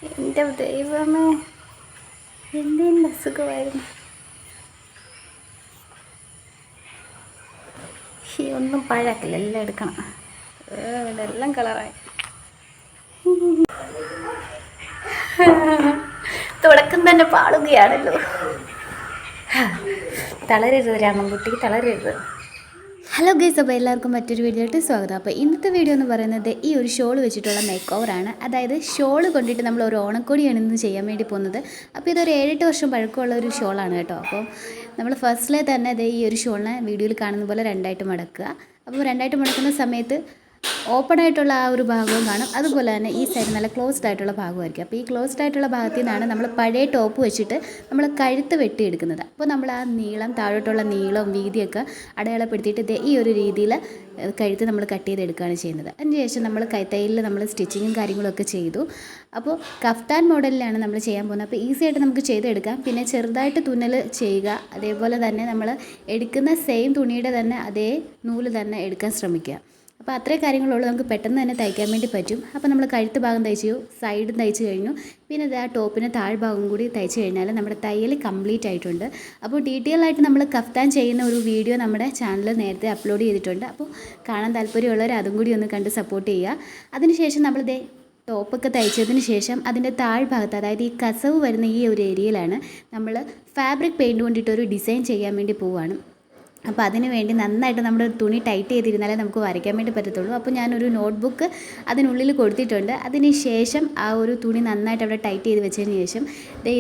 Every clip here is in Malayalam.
എൻ്റെ ദൈവമേ, എന്തിൻ്റെ അസുഖമായിരുന്നു. ഒന്നും പഴക്കില്ല, എല്ലാം എടുക്കണം. ഇതെല്ലാം കളറായി. തുടക്കം തന്നെ പാടുകയാണല്ലോ. തളരരുത് രാമൻകുട്ടി, തളരരുത്. ഹലോ ഗൈസ്, അപ്പോൾ എല്ലാവർക്കും മറ്റൊരു വീഡിയോ ആയിട്ട് സ്വാഗതം. അപ്പോൾ ഇന്നത്തെ വീഡിയോ എന്ന് പറയുന്നത് ഈ ഒരു ഷോൾ വെച്ചിട്ടുള്ള മേക്ക് ഓവറാണ്. അതായത് ഷോൾ കൊണ്ടിട്ട് നമ്മൾ ഒരു ഓണക്കോടിയാണ് ഇന്ന് ചെയ്യാൻ വേണ്ടി പോകുന്നത്. അപ്പോൾ ഇതൊരു 7-8 വർഷം പഴക്കമുള്ള ഒരു ഷോളാണ് കേട്ടോ. അപ്പോൾ നമ്മൾ ഫസ്റ്റിലെ തന്നെ ഈ ഒരു ഷോളിനെ വീഡിയോയിൽ കാണുന്ന പോലെ രണ്ടായിട്ട് മടക്കുക. അപ്പോൾ രണ്ടായിട്ട് മടക്കുന്ന സമയത്ത് ഓപ്പൺ ആയിട്ടുള്ള ആ ഒരു ഭാഗവും കാണും, അതുപോലെ തന്നെ ഈ സൈഡ് നല്ല ക്ലോസ്ഡ് ആയിട്ടുള്ള ഭാഗമായിരിക്കും. അപ്പോൾ ഈ ക്ലോസ്ഡ് ആയിട്ടുള്ള ഭാഗത്തു നിന്നാണ് നമ്മൾ പഴയ ടോപ്പ് വെച്ചിട്ട് നമ്മൾ കഴുത്ത് വെട്ടിയെടുക്കുന്നത്. അപ്പോൾ നമ്മൾ ആ നീളം, താഴോട്ടുള്ള നീളവും വീതിയൊക്കെ അടയാളപ്പെടുത്തിയിട്ട് ഈ ഒരു രീതിയിൽ കഴുത്ത് നമ്മൾ കട്ട് ചെയ്തെടുക്കുകയാണ് ചെയ്യുന്നത്. അതിനുശേഷം നമ്മൾ കൈത്തയ്യലിൽ നമ്മൾ സ്റ്റിച്ചിങ്ങും കാര്യങ്ങളൊക്കെ ചെയ്തു. അപ്പോൾ കഫ്താൻ മോഡലിലാണ് നമ്മൾ ചെയ്യാൻ പോകുന്നത്. അപ്പോൾ ഈസി ആയിട്ട് നമുക്ക് ചെയ്തെടുക്കാം. പിന്നെ ചെറുതായിട്ട് തുന്നൽ ചെയ്യുക, അതേപോലെ തന്നെ നമ്മൾ എടുക്കുന്ന സെയിം തുണിയുടെ തന്നെ അതേ നൂല് തന്നെ എടുക്കാൻ ശ്രമിക്കുക. അപ്പോൾ അത്രയും കാര്യങ്ങളുള്ളൂ, നമുക്ക് പെട്ടെന്ന് തന്നെ തയ്ക്കാൻ വേണ്ടി പറ്റും. അപ്പോൾ നമ്മൾ കഴുത്ത് ഭാഗം തയ്ച്ചു, സൈഡും തയ്ച്ചു കഴിഞ്ഞു. പിന്നെ ആ ടോപ്പിന് താഴ്ഭാഗം കൂടി തയ്ച്ചു കഴിഞ്ഞാൽ നമ്മുടെ തയ്യൽ കംപ്ലീറ്റ് ആയിട്ടുണ്ട്. അപ്പോൾ ഡീറ്റെയിൽ ആയിട്ട് നമ്മൾ കഫ്താൻ ചെയ്യുന്ന ഒരു വീഡിയോ നമ്മുടെ ചാനലിൽ നേരത്തെ അപ്ലോഡ് ചെയ്തിട്ടുണ്ട്. അപ്പോൾ കാണാൻ താല്പര്യമുള്ളവർ അതും കൂടി ഒന്ന് കണ്ട് സപ്പോർട്ട് ചെയ്യുക. അതിനുശേഷം നമ്മളിതേ ടോപ്പൊക്കെ തയ്ച്ചതിന് ശേഷം അതിൻ്റെ താഴ്ഭാഗത്ത്, അതായത് ഈ കസവ് വരുന്ന ഈ ഒരു ഏരിയയിലാണ് നമ്മൾ ഫാബ്രിക് പെയിൻറ്റ് കൊണ്ടിട്ടൊരു ഡിസൈൻ ചെയ്യാൻ വേണ്ടി പോവുകയാണ്. അപ്പോൾ അതിന് വേണ്ടി നന്നായിട്ട് നമ്മുടെ തുണി ടൈറ്റ് ചെയ്തിരുന്നാലേ നമുക്ക് വരയ്ക്കാൻ വേണ്ടി പറ്റത്തുള്ളൂ. അപ്പോൾ ഞാനൊരു നോട്ട്ബുക്ക് അതിനുള്ളിൽ കൊടുത്തിട്ടുണ്ട്. അതിന് ശേഷം ആ ഒരു തുണി നന്നായിട്ട് അവിടെ ടൈറ്റ് ചെയ്ത് വെച്ചതിന് ശേഷം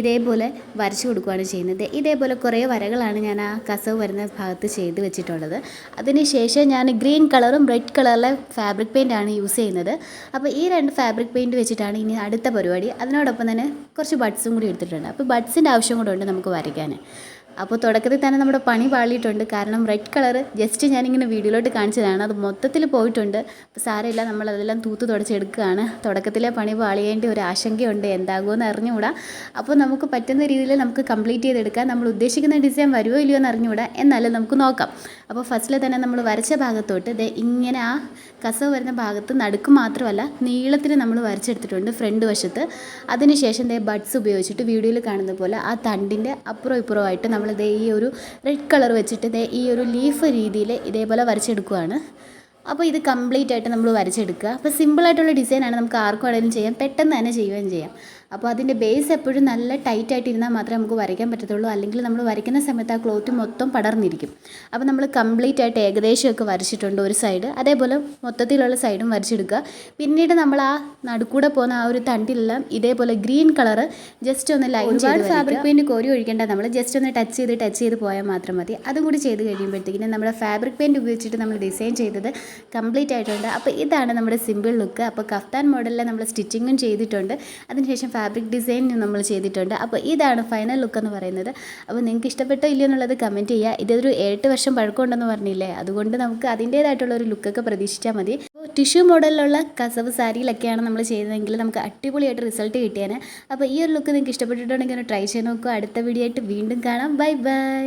ഇതേപോലെ വരച്ചു കൊടുക്കുകയാണ് ചെയ്യുന്നത്. ഇതേപോലെ കുറേ വരകളാണ് ഞാൻ ആ കസവ് വരുന്ന ഭാഗത്ത് ചെയ്ത് വെച്ചിട്ടുള്ളത്. അതിന് ശേഷം ഞാൻ ഗ്രീൻ കളറും റെഡ് കളറിലെ ഫാബ്രിക് പെയിൻ്റാണ് യൂസ് ചെയ്യുന്നത്. അപ്പോൾ ഈ രണ്ട് ഫാബ്രിക് പെയിൻറ്റ് വെച്ചിട്ടാണ് ഇനി അടുത്ത പരിപാടി. അതിനോടൊപ്പം തന്നെ കുറച്ച് ബഡ്സും കൂടി എടുത്തിട്ടുണ്ട്. അപ്പോൾ ബഡ്സിൻ്റെ ആവശ്യം കൂടെ ഉണ്ട് നമുക്ക് വരയ്ക്കാൻ. അപ്പോൾ തുടക്കത്തിൽ തന്നെ നമ്മുടെ പണി പാളിയിട്ടുണ്ട്. കാരണം റെഡ് കളറ് ജസ്റ്റ് ഞാനിങ്ങനെ വീഡിയോയിലോട്ട് കാണിച്ചതാണ്, അത് മൊത്തത്തിൽ പോയിട്ടുണ്ട്. അപ്പോൾ സാരമില്ല, നമ്മളതെല്ലാം തൂത്ത് തുടച്ചെടുക്കുകയാണ്. തുടക്കത്തിലെ പണി പാളിയേണ്ട ഒരു ആശങ്കയുണ്ട്, എന്താകുമെന്ന് അറിഞ്ഞുകൂടാ. അപ്പോൾ നമുക്ക് പറ്റുന്ന രീതിയിൽ നമുക്ക് കംപ്ലീറ്റ് ചെയ്തെടുക്കാം. നമ്മൾ ഉദ്ദേശിക്കുന്ന ഡിസൈൻ വരുമോ ഇല്ലയോ എന്ന് അറിഞ്ഞുകൂടാ, എന്നാലും നമുക്ക് നോക്കാം. അപ്പോൾ ഫസ്റ്റിൽ തന്നെ നമ്മൾ വരച്ച ഭാഗത്തോട്ട് ഇങ്ങനെ ആ കസവ് വരുന്ന ഭാഗത്ത് നടുക്ക് മാത്രമല്ല നീളത്തിൽ നമ്മൾ വരച്ചെടുത്തിട്ടുണ്ട് ഫ്രണ്ട് വശത്ത്. അതിനുശേഷം ബഡ്സ് ഉപയോഗിച്ചിട്ട് വീഡിയോയിൽ കാണുന്ന പോലെ ആ തണ്ടിൻ്റെ അപ്പുറം ഇപ്പുറമായിട്ട് നമ്മൾ ഈ ഒരു റെഡ് കളർ വെച്ചിട്ട് ഈ ഒരു ലീഫ് രീതിയിൽ ഇതേപോലെ വരച്ചെടുക്കുകയാണ്. അപ്പോൾ ഇത് കംപ്ലീറ്റ് ആയിട്ട് നമ്മൾ വരച്ചെടുക്കുക. അപ്പോൾ സിമ്പിളായിട്ടുള്ള ഡിസൈനാണ്, നമുക്ക് ആർക്കും ആണെങ്കിലും ചെയ്യാം, പെട്ടെന്ന് തന്നെ ചെയ്യുകയും ചെയ്യാം. അപ്പോൾ അതിൻ്റെ ബേസ് എപ്പോഴും നല്ല ടൈറ്റായിട്ട് ഇരുന്നാൽ മാത്രമേ നമുക്ക് വരയ്ക്കാൻ പറ്റത്തുള്ളൂ, അല്ലെങ്കിൽ നമ്മൾ വരയ്ക്കുന്ന സമയത്ത് ആ ക്ലോത്ത് മൊത്തം പടർന്നിരിക്കും. അപ്പോൾ നമ്മൾ കംപ്ലീറ്റ് ആയിട്ട് ഏകദേശമൊക്കെ വരച്ചിട്ടുണ്ട് ഒരു സൈഡ്, അതേപോലെ മൊത്തത്തിലുള്ള സൈഡും വരച്ചെടുക്കുക. പിന്നീട് നമ്മൾ ആ നടുക്കൂടെ പോകുന്ന ആ ഒരു തണ്ടിലെല്ലാം ഇതേപോലെ ഗ്രീൻ കളറ് ജസ്റ്റ് ഒന്ന് ലൈൻ, ഒരുപാട് ഫാബ്രിക് പെയിൻറ്റ് കോരി ഒഴിക്കേണ്ട, നമ്മൾ ജസ്റ്റ് ഒന്ന് ടച്ച് ചെയ്ത് പോയാൽ മാത്രം മതി. അതും കൂടി ചെയ്ത് കഴിയുമ്പോഴത്തേക്കിനും നമ്മുടെ ഫാബ്രിക് പെയിൻറ്റ് ഉപയോഗിച്ചിട്ട് നമ്മൾ ഡിസൈൻ ചെയ്തത് കംപ്ലീറ്റ് ആയിട്ടുണ്ട്. അപ്പോൾ ഇതാണ് നമ്മുടെ സിമ്പിൾ ലുക്ക്. അപ്പോൾ കഫ്താൻ മോഡലിൽ നമ്മൾ സ്റ്റിച്ചിങ്ങും ചെയ്തിട്ടുണ്ട്, അതിനുശേഷം ഫാബ്രിക് ഡിസൈനും നമ്മൾ ചെയ്തിട്ടുണ്ട്. അപ്പോൾ ഇതാണ് ഫൈനൽ ലുക്ക് എന്ന് പറയുന്നത്. അപ്പോൾ നിങ്ങൾക്ക് ഇഷ്ടപ്പെട്ടോ ഇല്ലയോ എന്നുള്ളത് കമൻറ്റ് ചെയ്യുക. ഇതൊരു 7 വർഷം പഴക്കമുണ്ടെന്ന് പറഞ്ഞില്ലേ, അതുകൊണ്ട് നമുക്ക് അതിൻ്റേതായിട്ടുള്ള ഒരു ലുക്കൊക്കെ പ്രതീക്ഷിച്ചാൽ മതി. അപ്പോൾ ടിഷ്യൂ മോഡലിലുള്ള കസവ് സാരിയിലൊക്കെയാണ് നമ്മൾ ചെയ്തതെങ്കിൽ നമുക്ക് അടിപൊളിയായിട്ട് റിസൾട്ട് കിട്ടിയാണ്. അപ്പോൾ ഈ ഒരു ലുക്ക് നിങ്ങൾക്ക് ഇഷ്ടപ്പെട്ടിട്ടുണ്ടെങ്കിൽ ഒന്ന് ട്രൈ ചെയ്ത് നോക്കുക. അടുത്ത വീഡിയോ ആയിട്ട് വീണ്ടും കാണാം. Bye bye.